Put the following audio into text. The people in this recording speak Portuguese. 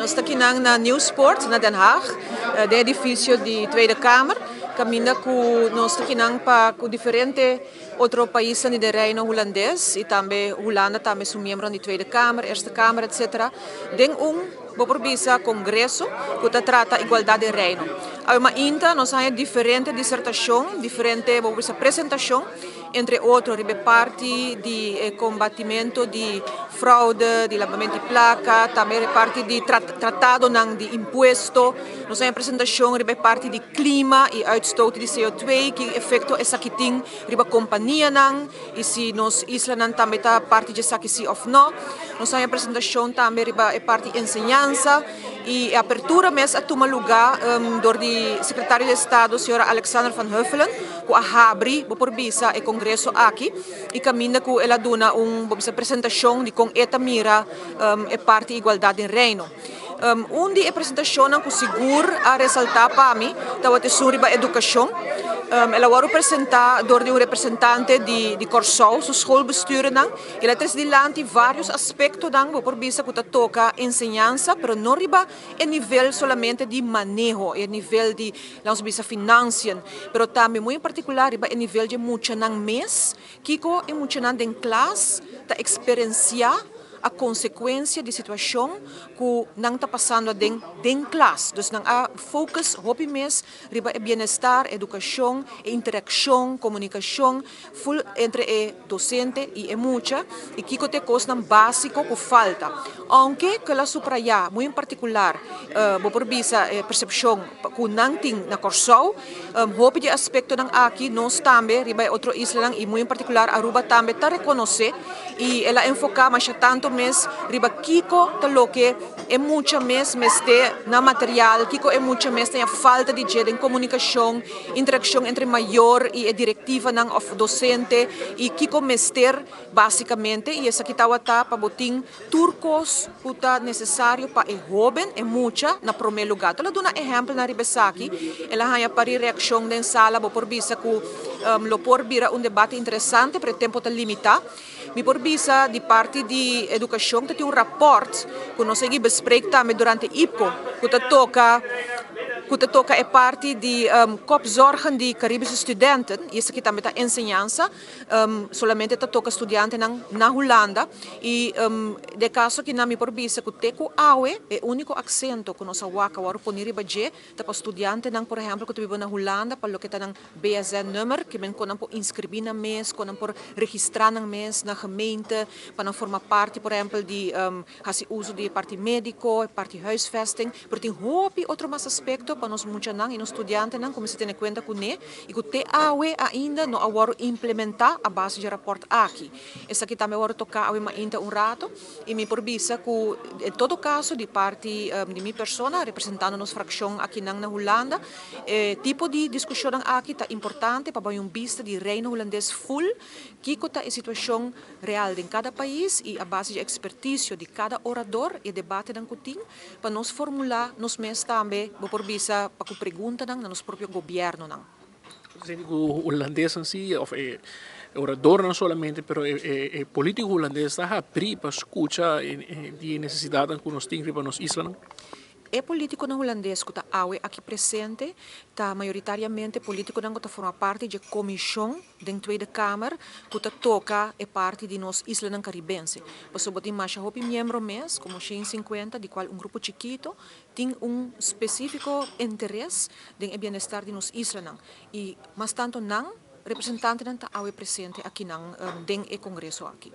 Nós estamos aqui na Nieuwsport, na Den Haag, do edifício da Tweede Kamer. Caminha com nós aqui com diferentes outros países do reino holandês e também Holanda também são membros da Tweede Kamer, Eerste Kamer, etc. Tem congresso que trata a igualdade de reino. Nós temos diferentes dissertações, diferentes apresentações, entre outros, parte de combatimento de fraude, de lavamento de placa, também parte de tratado de imposto. Nós temos apresentação, parte de clima e uitstoot de CO2, que efeito essa que tem riba companhia e se nós isla também está parte de que sim ou não. Nós temos apresentação também parte de ensinança e a abertura mesmo a tomar lugar do secretário de Estado, senhora Alexander van Huffelen, que abre por visa o congresso aqui e caminha que ela dona uma apresentação de com esta mira é parte de igualdade de reino. Onde a apresentação que seguro a ressaltar para mim, é sobre a educação. Ela vai apresentar door de representante de Corsou, o schoolbestuur. Ela traz dilante vários aspectos por visa que toca ensinança, mas não riba a nível solamente de manejo, a nível de finanças, mas também muito particular a nível de muito mês, que é muito em classe, a experienciar a consequência de situação que não está passando dentro da classe. Então, a focus, hobby mês, riba bem-estar, educação, interação, comunicação, full entre o docente e a mucha, e que é coisa básica que falta. Aunque que la supraya, muito em particular, por visa percepção que não tem na Corsou, hobby de aspecto aqui, nós também, riba outro isla, e muito em particular, Aruba também está reconhecer e ela enfoca mais tanto mes riba kiko taloke é muita mes na material kiko é muita mes tem a falta de jeito em comunicação, interação entre maior e a diretiva não of docente e kiko mester basicamente e essa que tá para botin turcos puta necessário para o jovem é muita na primeiro lugar. Ela dá um exemplo na ribesaki, ela hanya para reação den sala por visa que lo por vira um debate interessante para tempo tá limitado. Mi por visa de parte de educação que tem rapport que nós aqui bespreekta durante IPCO que toca é parte de kopzorgen de Caribische studenten, isso aqui também está ensinança, solamente toca estudantes na Holanda e de caso que na mi por visa que teco awe é único acento que nós waka war ponir baje para estudante por exemplo que vive na Holanda para lo que está BSN nummer que men konan por inscrever na mês, konan por registrar na mês na gemeente para formar parte por exemplo de uso de parte médico, parte huisvesting, porque tem outro mais aspecto para nós muitos e nos estudantes como se tem conta com né e que te awe ainda não agora implementar a base de rapport aqui. Essa aqui também agora tocar ainda rato e me por visa que em todo caso de parte de minha persona representando nos fração aqui na Holanda, tipo de discussão aqui está importante para vista de reino holandês full que está a situação real em cada país e a base de expertise de cada orador e debate que tem para nós formular nos mês também por visa para que pergunta no nosso próprio governo. O holandês em si, orador não somente, mas o político holandês está abrir para escutar de necessidade que nós temos para nos islas. É político na holandês que está aqui presente, está maioritariamente político que forma parte da comissão da Tweede Kamer, que toca é parte de nós islas caribense. Por isso, tem mais de membros mês, como 150, de qual grupo chiquito tem específico interesse em bem-estar de nós islas. E, mas tanto não, representante não está presente aqui no congresso aqui.